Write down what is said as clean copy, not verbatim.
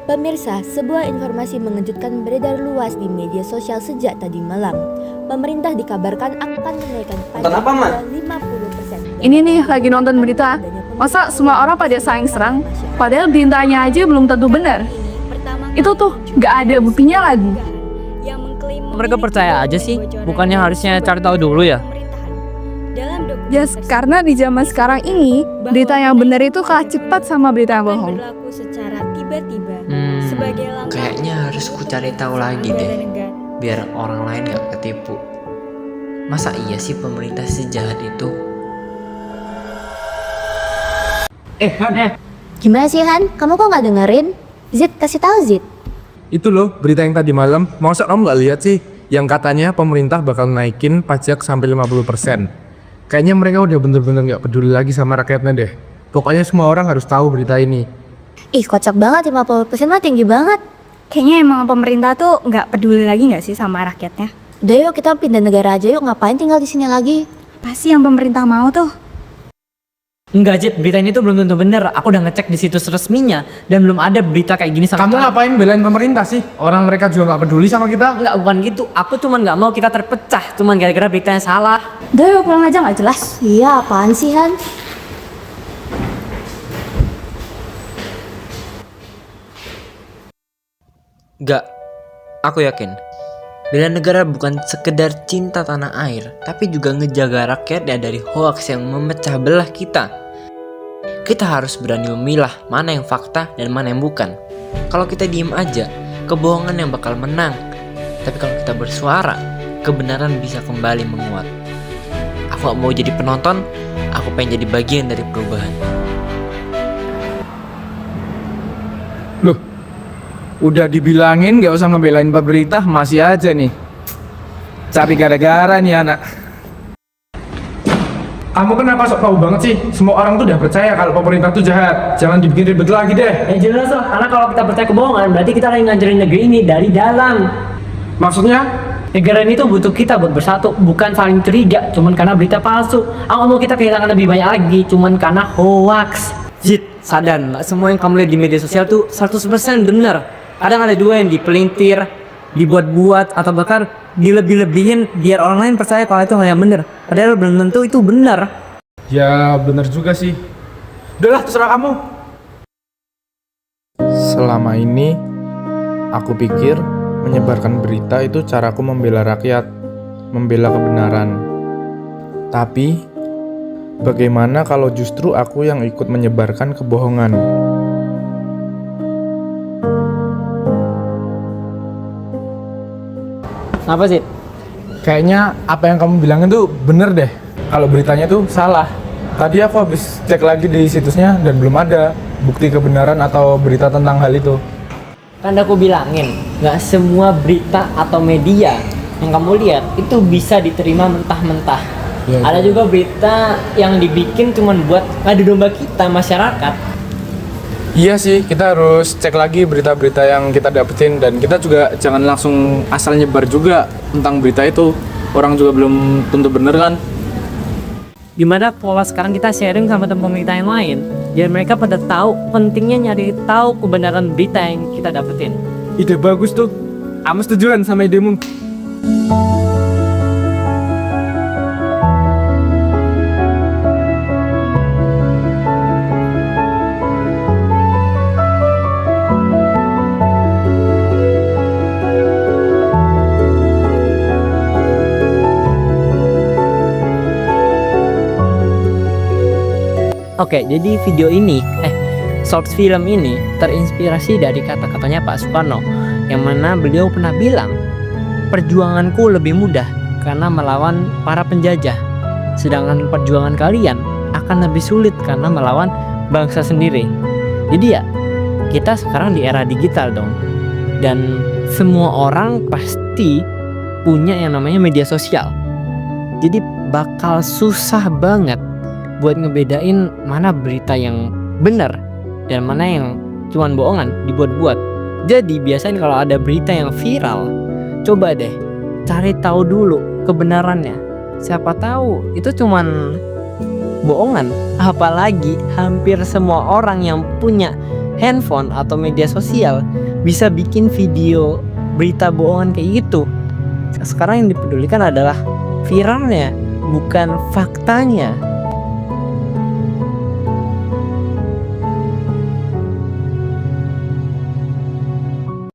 Pemirsa, sebuah informasi mengejutkan beredar luas di media sosial sejak tadi malam. Pemerintah dikabarkan akan menaikkan pajak hingga 50%. Ini nih lagi nonton berita. Masa semua orang pada saling serang? Padahal beritanya aja belum tentu benar. Itu tuh gak ada buktinya lagi. Mereka percaya aja sih, bukannya harusnya cari tahu dulu ya? Yes, karena di zaman sekarang ini, berita yang benar itu kalah cepat sama berita yang bohong. Kayaknya harus ku cari tahu lagi deh, biar orang lain gak ketipu. Masa iya sih pemerintah sejahat itu? Gimana sih Han? Kamu kok nggak dengerin? Zid, kasih tahu Zid. Itu loh berita yang tadi malam. Masa kamu nggak lihat sih? Yang katanya pemerintah bakal naikin pajak sampai 50%. Kayaknya mereka udah bener-bener nggak peduli lagi sama rakyatnya deh. Pokoknya semua orang harus tahu berita ini. Ih, kocak banget, 50% mah tinggi banget. Kayaknya emang pemerintah tuh nggak peduli lagi nggak sih sama rakyatnya? Udah yuk kita pindah negara aja yuk, ngapain tinggal di sini lagi? Apa sih yang pemerintah mau tuh? Enggak, Jit, berita ini tuh belum tentu bener. Aku udah ngecek di situs resminya dan belum ada berita kayak gini sama Kamu sekali. ngapain belain pemerintah sih? Orang mereka juga nggak peduli sama kita. Enggak, bukan gitu. Aku cuman nggak mau kita terpecah, cuman gara-gara beritanya salah. Udah yuk pulang aja nggak jelas. Iya, apaan sih Han? Gak, aku yakin bela negara bukan sekedar cinta tanah air, tapi juga ngejaga rakyatnya dari hoaks yang memecah belah kita. Kita harus berani memilah mana yang fakta dan mana yang bukan. Kalau kita diem aja, kebohongan yang bakal menang. Tapi kalau kita bersuara, kebenaran bisa kembali menguat. Aku gak mau jadi penonton, aku pengen jadi bagian dari perubahan. Loh, udah dibilangin gak usah ngebelain pemerintah, masih aja nih cari gara-gara nih anak. Kamu kenapa sok tahu banget sih? Semua orang tuh udah percaya kalau pemerintah tuh jahat. Jangan dibikin ribet lagi deh. Ya jelas lah, karena kalau kita percaya kebohongan, berarti kita lagi ngancurin negeri ini dari dalam. Maksudnya? Negara ini tuh butuh kita buat bersatu, bukan saling curiga, cuman karena berita palsu. Aku mau kita kehilangan lebih banyak lagi, cuman karena hoax. Jit, sadar nggak semua yang kamu lihat di media sosial tuh 100% benar. Kadang ada dua yang dipelintir, dibuat-buat, atau bahkan dilebih-lebihin biar orang lain percaya kalau itu hal yang benar. Padahal belum tentu itu benar. Ya bener juga sih. Udahlah terserah kamu. Selama ini aku pikir menyebarkan berita itu caraku membela rakyat, membela kebenaran. Tapi bagaimana kalau justru aku yang ikut menyebarkan kebohongan? Apa sih? Kayaknya apa yang kamu bilangin tuh bener deh. Kalau beritanya tuh salah. Tadi aku habis cek lagi di situsnya dan belum ada bukti kebenaran atau berita tentang hal itu. Kan aku bilangin, nggak semua berita atau media yang kamu lihat itu bisa diterima mentah-mentah. Ya, Ada juga berita yang dibikin cuman buat ngadu domba kita masyarakat. Iya sih, kita harus cek lagi berita-berita yang kita dapetin dan kita juga jangan langsung asal nyebar juga tentang berita itu. Orang juga belum tentu bener kan. Gimana pola sekarang kita sharing sama teman kita yang lain, biar mereka pada tahu pentingnya nyari tahu kebenaran berita yang kita dapetin. Ide bagus tuh. Kamu setujuan sama idemu? Oke, jadi video ini, short film ini terinspirasi dari kata-katanya Pak Soekarno, yang mana beliau pernah bilang, perjuanganku lebih mudah karena melawan para penjajah, sedangkan perjuangan kalian akan lebih sulit karena melawan bangsa sendiri. Jadi ya, kita sekarang di era digital dong, dan semua orang pasti punya yang namanya media sosial. Jadi bakal susah banget buat ngebedain mana berita yang benar dan mana yang cuman bohongan dibuat-buat. Jadi biasanya kalau ada berita yang viral, coba deh cari tahu dulu kebenarannya. Siapa tahu itu cuman bohongan. Apalagi hampir semua orang yang punya handphone atau media sosial bisa bikin video berita bohongan kayak gitu. Sekarang yang dipedulikan adalah viralnya, bukan faktanya.